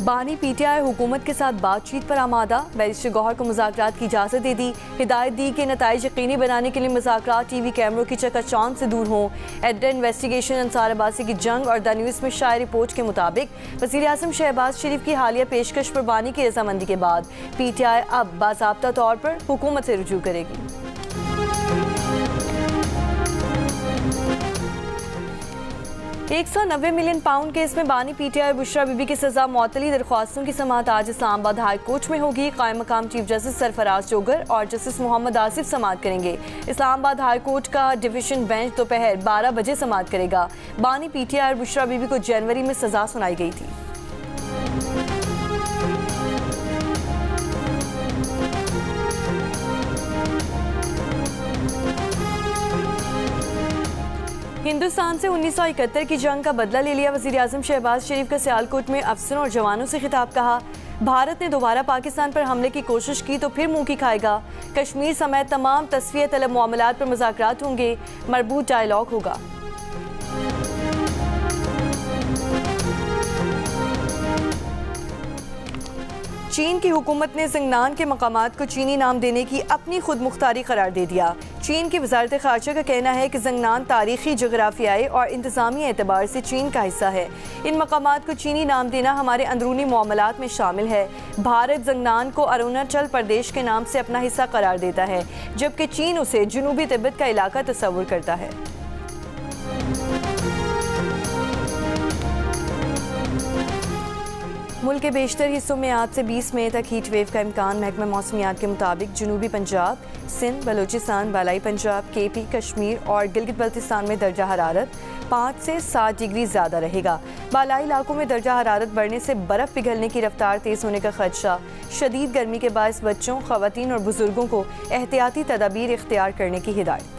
बानी पीटीआई हुकूमत के साथ बातचीत पर आमादा। बैरिस्टर गौहर को मुज़ाकरात की इजाज़त दे दी। हिदायत दी कि नताइज यकीनी बनाने के लिए मुज़ाकरात टीवी कैमरों की चकाचौंध से दूर हों। एडिटर इन्वेस्टिगेशन अंसार अब्बासी की जंग और द न्यूज़ में शाया रिपोर्ट के मुताबिक वज़ीर आज़म शहबाज शरीफ की हालिया पेशकश पर बानी की रजामंदी के बाद पीटीआई अब बाज़ाब्ता तौर पर हुकूमत से रुजू करेगी। 190 मिलियन पाउंड केस में बानी पीटीआई बुशरा बीबी की सजा मौतली दरख्वास्तों की समाअत आज इस्लामाबाद हाई कोर्ट में होगी। कायम मकाम चीफ जस्टिस सरफराज जोगर और जस्टिस मोहम्मद आसिफ समाअत करेंगे। इस्लामाबाद हाई कोर्ट का डिवीजन बेंच दोपहर 12 बजे समाअत करेगा। बानी पीटीआई और बुशरा बीबी को जनवरी में सजा सुनाई गई थी। हिंदुस्तान से 1971 की जंग का बदला ले लिया। वज़ीर आज़म शहबाज शरीफ का सियालकोट में अफसरों और जवानों से खिताब। कहा, भारत ने दोबारा पाकिस्तान पर हमले की कोशिश की तो फिर मुंह की खाएगा। कश्मीर समेत तमाम तस्फिया तलब मामलात पर मुज़ाकरात होंगे। मरबूत डायलॉग होगा। चीन की हुकूमत ने ज़ंगनान के मकामात को चीनी नाम देने की अपनी खुद मुख्तारी करार दे दिया। चीन की वजारत ख़ारजा का कहना है कि ज़ंगनान तारीखी, जोग्राफियाई और इंतज़ामी एतबार से चीन का हिस्सा है। इन मकामात को चीनी नाम देना हमारे अंदरूनी मामलात में शामिल है। भारत ज़ंगनान को अरुणाचल प्रदेश के नाम से अपना हिस्सा करार देता है, जबकि चीन उसे जनूबी तिब्बत का इलाका तस्वुर करता है। मुल्क के बेशतर हिस्सों में आज से 20 मई तक हीट वेव का इम्कान। महकमा मौसमियात के मुताबिक जनूबी पंजाब, सिंध, बलूचिस्तान, बालाई पंजाब, केपी, कश्मीर और गिलगित बल्तिस्तान में दर्जा हरारत 5 से 7 डिग्री ज़्यादा रहेगा। बालाई इलाकों में दर्जा हरारत बढ़ने से बर्फ़ पिघलने की रफ्तार तेज़ होने का खदशा। शदीद गर्मी के बायस बच्चों, ख़वातीन और बुजुर्गों को एहतियाती तदाबीर इख्तियार करने की हिदायत।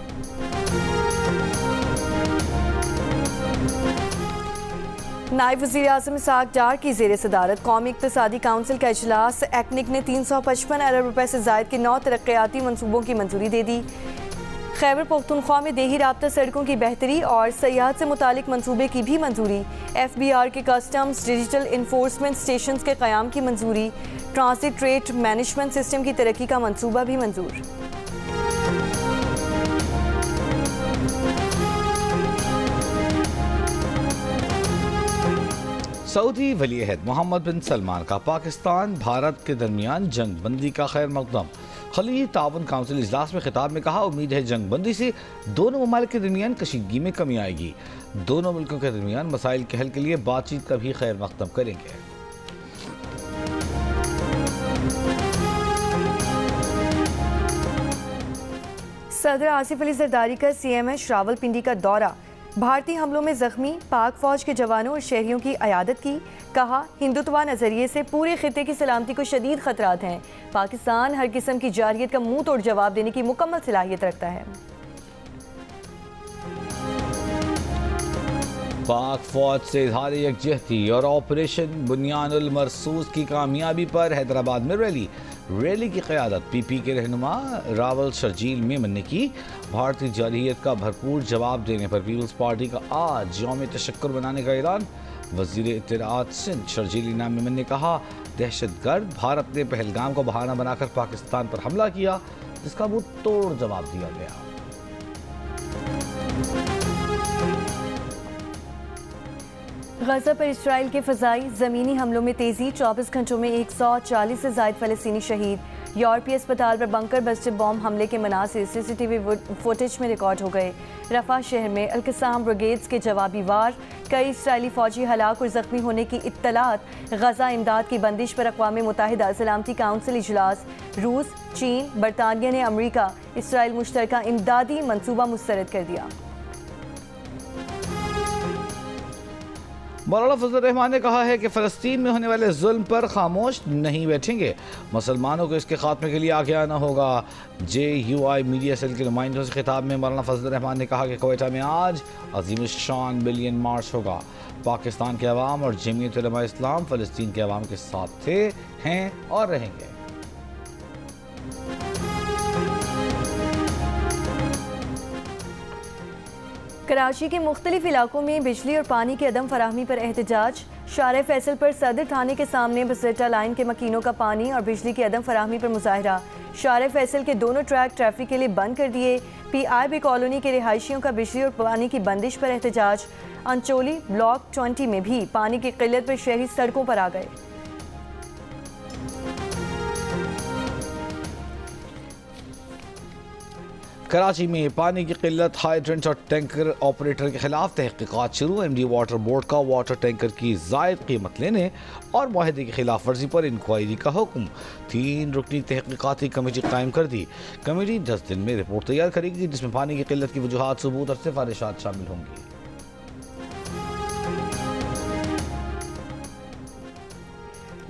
नायब वज़ीर आज़म इसहाक़ डार की ज़ेर सदारत कौमी इक़्तिसादी काउंसिल का इजलास। एक्निक ने 355 अरब रुपए से ज़ायद के 9 तरक्याती मनसूबों की मंजूरी दे दी। खैबर पख्तूनख्वा में देही राब्ता सड़कों की बेहतरी और सयाहत से मुतालिक मंसूबे की भी मंजूरी। FBR के कस्टम्स डिजिटल इन्फोर्समेंट स्टेशन के क़याम की मंजूरी। ट्रांसिट रेट मैनेजमेंट सिस्टम की तरक्की का मंसूबा भी मंजूर। सऊदी वली अहद मोहम्मद बिन सलमान का पाकिस्तान भारत के दरमियान जंग बंदी का खैर मकदम। खलीजी ताउन काउंसिल इजलास में खिताब में कहा, उम्मीद है जंग बंदी से दोनों ममालिक के दरमियान कशीदगी में कमी आएगी। दोनों मुल्कों के दरमियान मसाइल के हल के लिए बातचीत का भी खैर मकदम करेंगे। सदर आसिफ अली जरदारी का CMH रावलपिंडी का दौरा। भारतीय हमलों में जख्मी पाक फौज के जवानों और शहरियों की अयादत की। कहा, हिंदुत्वा नजरिए से पूरे खिते की सलामती को शदीद खतरात हैं। पाकिस्तान हर किस्म की जारहियत का मुंह तोड़ जवाब देने की मुकम्मल सलाहियत रखता है। पाक फौज से इज़हार यकजहती और ऑपरेशन बुनियानुल मरसूस की कामयाबी पर हैदराबाद में रैली की क़यादत PP के रहनुमा रावल शर्जील मेमन ने की। भारतीय जारहियत का भरपूर जवाब देने पर पीपल्स पार्टी का आज यौम तशक्कुर मनाने का ऐलान। वज़ीर इत्तलाआत सिंध शर्जील इनाम मेमन ने कहा, दहशतगर्द भारत ने पहलगाम को बहाना बनाकर पाकिस्तान पर हमला किया, जिसका मुंह तोड़ जवाब दिया गया। गजा पर इसराइल के फ़ज़ाई ज़मीनी हमलों में तेज़ी। 24 घंटों में 140 से ज़ायद फ़लस्तीनी शहीद। यूरोपीय अस्पताल पर बंकर बस्टर बॉम्ब हमले के मनासिर CCTV फुटेज में रिकॉर्ड हो गए। रफ़ा शहर में अल-क़स्साम ब्रिगेड्स के जवाबी वार। कई इसराइली फ़ौजी हलाक और ज़ख्मी होने की इत्तलात। गजा इमदाद की बंदिश पर अक़वाम मुत्तहिदा सलामती काउंसिल इजलास। रूस, चीन, बरतानिया ने अमरीका इसराइल मुश्तरका इमदादी मनसूबा मुस्तरद कर दिया। मौलाना फजल रहमान ने कहा है कि फ़लस्तीन में होने वाले जुल्म पर खामोश नहीं बैठेंगे। मुसलमानों को इसके खात्मे के लिए आगे आना होगा। JUI मीडिया सेल के नुमाइंदों से खिताब में मौलाना फजल रहमान ने कहा कि क्वेटा में आज अज़ीमुश्शान बिलियन मार्च होगा। पाकिस्तान के अवाम और जमीयत उलमा इस्लाम फ़लस्तीन के अवाम के साथ थे, हैं और रहेंगे। कराची के मुख्तलिफ इलाकों में बिजली और पानी की अदम फराहमी पर एहतजाज। शारे फैसल पर सदर थाने के सामने बसेटा लाइन के मकीनों का पानी और बिजली की अदम फराहमी पर मुजाहरा। शारे फैसल के दोनों ट्रैक ट्रैफिक के लिए बंद कर दिए। PIB कॉलोनी के रिहायशियों का बिजली और पानी की बंदिश पर एहतजाज। अंचोली ब्लॉक 20 में भी पानी की किल्लत पर शहरी सड़कों पर आ गए। कराची में पानी की किल्लत, हाइड्रेंट और टैंकर ऑपरेटर के खिलाफ तहकीकात शुरू। MD वाटर बोर्ड का वाटर टैंकर की जायद कीमत लेने और माहदे की खिलाफ वर्जी पर इंक्वायरी का हुक्म। 3 रुकनी तहकीकाती कमेटी कायम कर दी। कमेटी 10 दिन में रिपोर्ट तैयार करेगी जिसमें पानी की किल्लत की वजूहात, सबूत और सिफारिशात शामिल होंगी।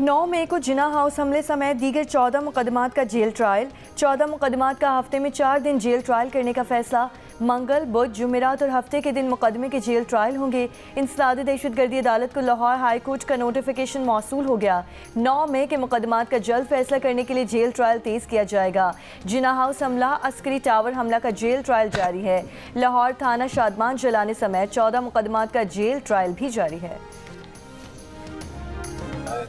9 मई को जिना हाउस हमले समेत दीगर 14 मुकदमात का जेल ट्रायल। 14 मुकदमात का हफ्ते में 4 दिन जेल ट्रायल करने का फैसला। मंगल, बुध, जुमेरात और हफ्ते के दिन मुकदमे के जेल ट्रायल होंगे। इंसदाद दहशतगर्दी अदालत को लाहौर हाई कोर्ट का नोटिफिकेशन मौसूल हो गया। 9 मई के मुकदमात का जल्द फैसला करने के लिए जेल ट्रायल तेज किया जाएगा। जिना हाउस हमला, अस्करी टावर हमला का जेल ट्रायल जारी है। लाहौर थाना शादमान जलाने समेत 14 मुकदमात का जेल ट्रायल भी जारी है।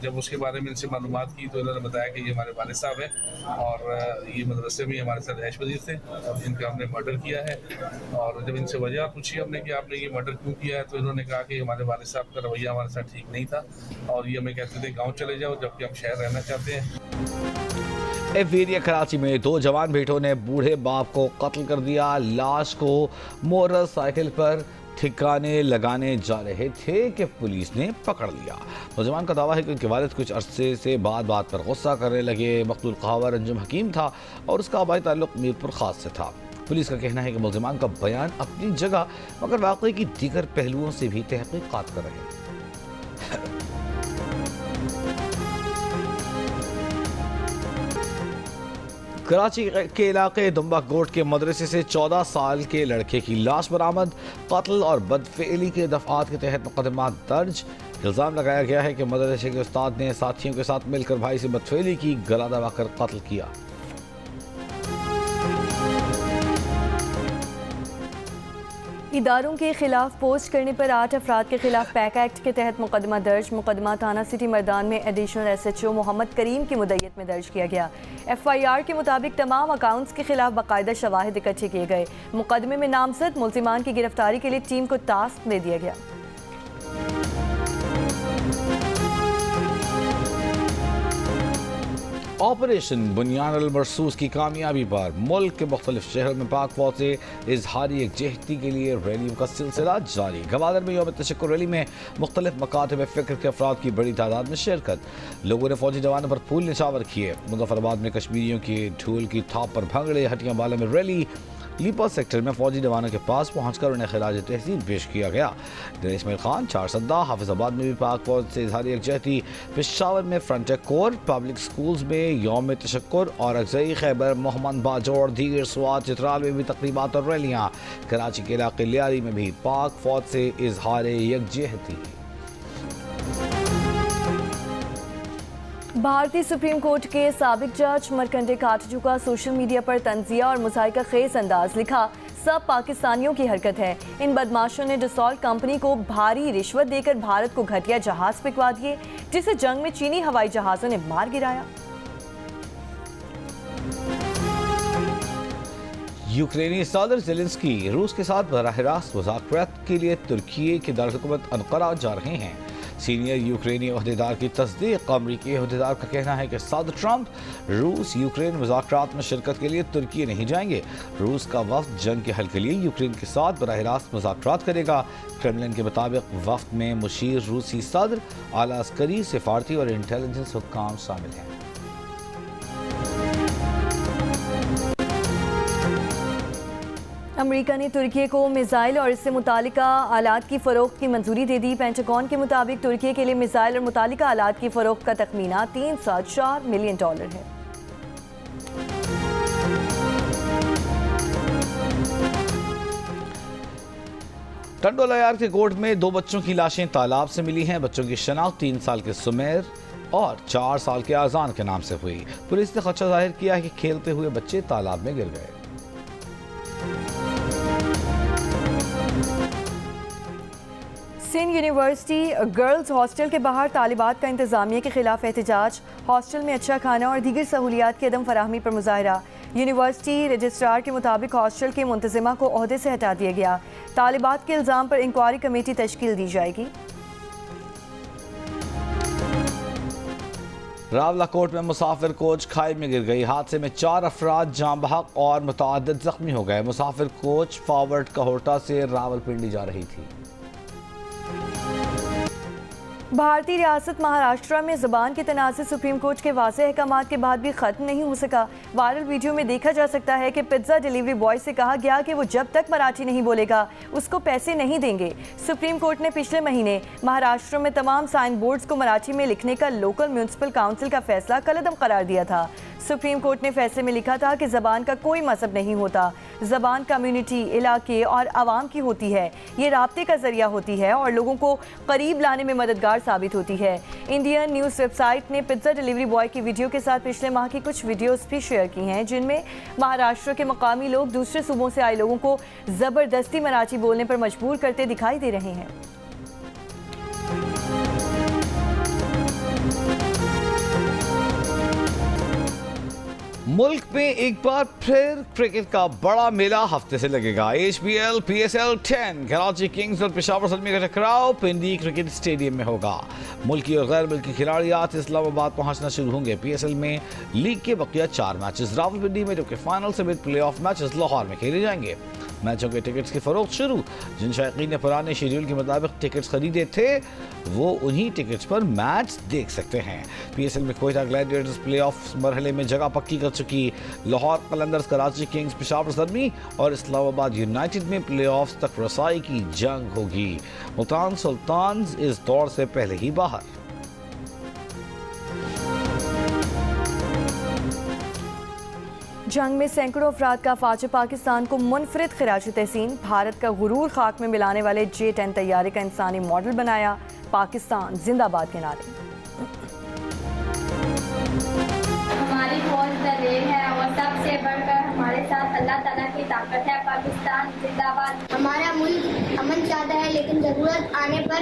जब उसके बारे में इनसे मालूमात की तो इन्होंने बताया कि ये हमारे वालिद साहब हैं और ये मदरसे में हमारे साथ रैश वजीर थे और इनका हमने मर्डर किया है। और जब इनसे वजह पूछी हमने कि आपने ये मर्डर क्यों किया है तो इन्होंने कहा कि हमारे वालिद साहब का रवैया हमारे साथ ठीक नहीं था और ये हमें कहते थे गाँव चले जाओ जबकि हम शहर रहना चाहते हैं। एरिया कराची में 2 जवान बेटों ने बूढ़े बाप को कत्ल कर दिया। लाश को मोटरसाइकिल पर ठिकाने लगाने जा रहे थे कि पुलिस ने पकड़ लिया। नौजवान का दावा है कि उनके वालिद कुछ अरसे से बात पर गुस्सा करने लगे। मकतूल ख़ावर अंजुम हकीम था और उसका आबाई ताल्लुक मीरपुर खास से था। पुलिस का कहना है कि मुल्ज़िमान का बयान अपनी जगह मगर वाक़े की दीगर पहलुओं से भी तहक़ीक़ात कर रहे हैं। कराची के इलाके दुम्बा कोट के मदरसे से 14 साल के लड़के की लाश बरामद। कत्ल और बदफेली के दफ़ात के तहत मुकदमा दर्ज। इल्ज़ाम लगाया गया है कि मदरसे के उस्ताद ने साथियों के साथ मिलकर भाई से बदफेली की, गला दबाकर कत्ल किया। इदारों के खिलाफ पोस्ट करने पर 8 अफराद के खिलाफ पैक एक्ट के तहत मुकदमा दर्ज। मुकदमा थाना सिटी मर्दान में एडिशनल SHO मोहम्मद करीम की मुद्दत में दर्ज किया गया। FIR के मुताबिक तमाम अकाउंट्स के खिलाफ बाकायदा शवाहिद इकट्ठे किए गए। मुकदमे में नामजद मुल्जिमान की गिरफ्तारी के लिए टीम को टास्क दे दिया गया। ऑपरेशन बुनियान अल मरसूस की कामयाबी पर मुल्क के मुख्तलिफ शहरों में पाक फौज से इजहारी यकजहती के लिए रैलियों का सिलसिला जारी। गवादर में यौम तशक्कुर रैली में मुख्तलिफ मकातब फ़िक्र के अफराद की बड़ी तादाद में शिरकत। लोगों ने फौजी जवानों पर फूल निछावर किए। मुजफ्फराबाद में कश्मीरियों की ढोल की थाप पर भंगड़े। हटियां वाला में रैली। लीपा सेक्टर में फौजी जवानों के पास पहुंचकर उन्हें खिराज तहसीन पेश किया गया। इसमाइल खान, चारसद्दा, हाफिजाबाद में भी पाक फौज से इजहारी यकजहती। पेशावर में फ्रंटियर कोर, पब्लिक स्कूल्स में यौम तशक्कुर और अगजई। खैबर, मोहम्मद बाजोड़, दीगर स्वात, चित्राल में भी तकरीबात और रैलियाँ। कराची के इलाके लियारी में भी पाक फौज से इजहार यकजहती। भारतीय सुप्रीम कोर्ट के साबिक जज मरकंडे काटजू का सोशल मीडिया पर तंजिया और मुज़ाहिका खेज अंदाज। लिखा, सब पाकिस्तानियों की हरकत है। इन बदमाशों ने डसॉल्ट कंपनी को भारी रिश्वत देकर भारत को घटिया जहाज पिकवा दिए जिसे जंग में चीनी हवाई जहाजों ने मार गिराया। यूक्रेनी सदर ज़ेलेंस्की रूस के साथ बराह रास्त मुज़ाकरात के लिए तुर्की के दारकूमत अंकारा जा रहे हैं। सीनियर यूक्रेनी ओहदेदार की तस्दीक। अमरीकी ओहदेदार का कहना है कि सदर ट्रंप रूस यूक्रेन मुज़ाकरात में शिरकत के लिए तुर्की नहीं जाएंगे। रूस का वफ्द जंग के हल के लिए यूक्रेन के साथ बराह रास्त मुज़ाकरात करेगा। क्रेमलिन के मुताबिक वफ्द में मुशीर, रूसी सदर, आला अस्करी, सिफारती और इंटेलिजेंस हुक्काम शामिल हैं। अमेरिका ने तुर्की को मिसाइल और इससे मुतालिका आलात की फ़रोख्त की मंजूरी दे दी। पेंटागन के मुताबिक तुर्की के लिए मिसाइल और मुतालिका आलात की फ़रोख्त का तखमीना $304 मिलियन है। टंडोलायार के कोर्ट में 2 बच्चों की लाशें तालाब से मिली हैं। बच्चों की शनाख्त 3 साल के सुमेर और 4 साल के आज़ान के नाम से हुई। पुलिस ने खदशा जाहिर किया है कि खेलते हुए बच्चे तालाब में गिर गए। सिंध यूनिवर्सिटी गर्ल्स हॉस्टल के बाहर तालिबात का इंतजामिया के खिलाफ एहतजाज। हॉस्टल में अच्छा खाना और दीगर सहूलियात की अदम फराहमी पर मुजाहरा। यूनिवर्सिटी रजिस्ट्रार के मुताबिक हॉस्टल के मुंतजिमा को ओहदे से हटा दिया गया। तालिबात के इल्ज़ाम पर इंक्वायरी कमेटी तश्कील दी जाएगी। रावलाकोट में मुसाफिर कोच खाई में गिर गई। हादसे में 4 अफराद जाँ बहक और मुतअद्दिद जख्मी हो गए। मुसाफिर कोच फॉरवर्ड कहोटा से रावलपिंडी जा रही थी। भारतीय रियासत महाराष्ट्र में ज़बान के तनाज़ सुप्रीम कोर्ट के वाज़ेह अहकामात के बाद भी ख़त्म नहीं हो सका। वायरल वीडियो में देखा जा सकता है कि पिज्ज़ा डिलीवरी बॉय से कहा गया कि वो जब तक मराठी नहीं बोलेगा उसको पैसे नहीं देंगे। सुप्रीम कोर्ट ने पिछले महीने महाराष्ट्र में तमाम साइन बोर्ड्स को मराठी में लिखने का लोकल म्यूनसिपल काउंसिल का फैसला कलअदम करार दिया था। सुप्रीम कोर्ट ने फैसले में लिखा था कि ज़बान का कोई मजहब नहीं होता। ज़बान कम्युनिटी, इलाके और आवाम की होती है। ये राब्ते का जरिया होती है और लोगों को करीब लाने में मददगार साबित होती है। इंडियन न्यूज़ वेबसाइट ने पिज्ज़ा डिलीवरी बॉय की वीडियो के साथ पिछले माह की कुछ वीडियोस भी शेयर की हैं, जिनमें महाराष्ट्र के मकामी लोग दूसरे सूबों से आए लोगों को ज़बरदस्ती मराठी बोलने पर मजबूर करते दिखाई दे रहे हैं। मुल्क में एक बार फिर क्रिकेट का बड़ा मेला हफ्ते से लगेगा। HBL PSL 10 कराची किंग्स और पेशावर ज़ल्मी का टकराव पिंडी क्रिकेट स्टेडियम में होगा। मुल्की और गैर मुल्की खिलाड़ी आज इस्लामाबाद पहुंचना शुरू होंगे। PSL में लीग के बकिया 4 मैचेस रावलपिंडी में, जबकि फाइनल समेत प्ले ऑफ मैचेस लाहौर में खेले जाएंगे। मैचों के टिकट्स की फरोख्त शुरू। जिन शायकीन ने पुराने शेड्यूल के मुताबिक टिकट्स खरीदे थे वो उन्हीं टिकट्स पर मैच देख सकते हैं। PSL में कोयटा ग्लैडिएटर्स प्ले ऑफ मरहले में जगह पक्की कर चुकी। लाहौर कलंदर्स, कराची किंग्स, पेशावर ज़ल्मी और इस्लामाबाद यूनाइटेड में प्ले ऑफ तक रसाई की जंग होगी। मुल्तान सुल्तान्स इस दौर से पहले ही बाहर। जंग में सैकड़ों अफराद का फाज पाकिस्तान को मुनफरिद खिराज तहसीन। भारत का गुरूर खाक में मिलाने वाले J-10 तैयारे का इंसानी मॉडल बनाया। पाकिस्तान जिंदाबाद के नारे। हमारी फौज दलेर है और सबसे बढ़कर हमारे साथ अल्लाह ताला की ताकत है। पाकिस्तान जिंदाबाद। हमारा मुल्क अमन चाहता है लेकिन जरूरत आने पर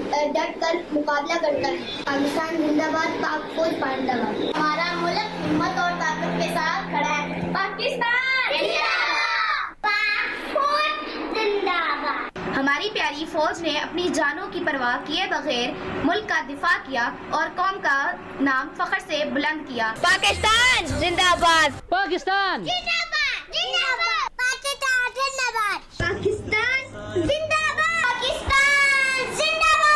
डट कर मुकाबला करता है। पाकिस्तान जिंदाबाद, पाक फौज जिंदाबाद। हमारा मुल्क हिम्मत और ताकत के साथ खड़ा है। पाकिस्तान जिंदाबाद, पाक फौज जिंदाबाद। हमारी प्यारी फौज ने अपनी जानों की परवाह किए बगैर मुल्क का दिफा किया और कौम का नाम फख्र से बुलंद किया। पाकिस्तान जिंदाबाद, पाकिस्तान जिंदाबाद, जिंदाबाद, पाकिस्तान जिंदाबाद, पाकिस्तान जिंदाबाद, पाकिस्तान जिंदाबाद।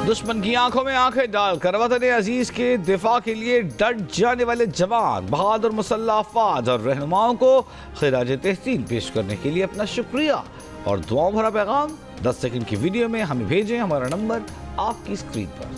दुश्मन की आंखों में आंखें डालकर वतन अजीज के दिफा के लिए डट जाने वाले जवान, बहादुर मुसल्लह अफवाज और रहनुमाओं को खिराज तहसीन पेश करने के लिए अपना शुक्रिया और दुआओं भरा पैगाम 10 सेकंड की वीडियो में हमें भेजें। हमारा नंबर आपकी स्क्रीन पर।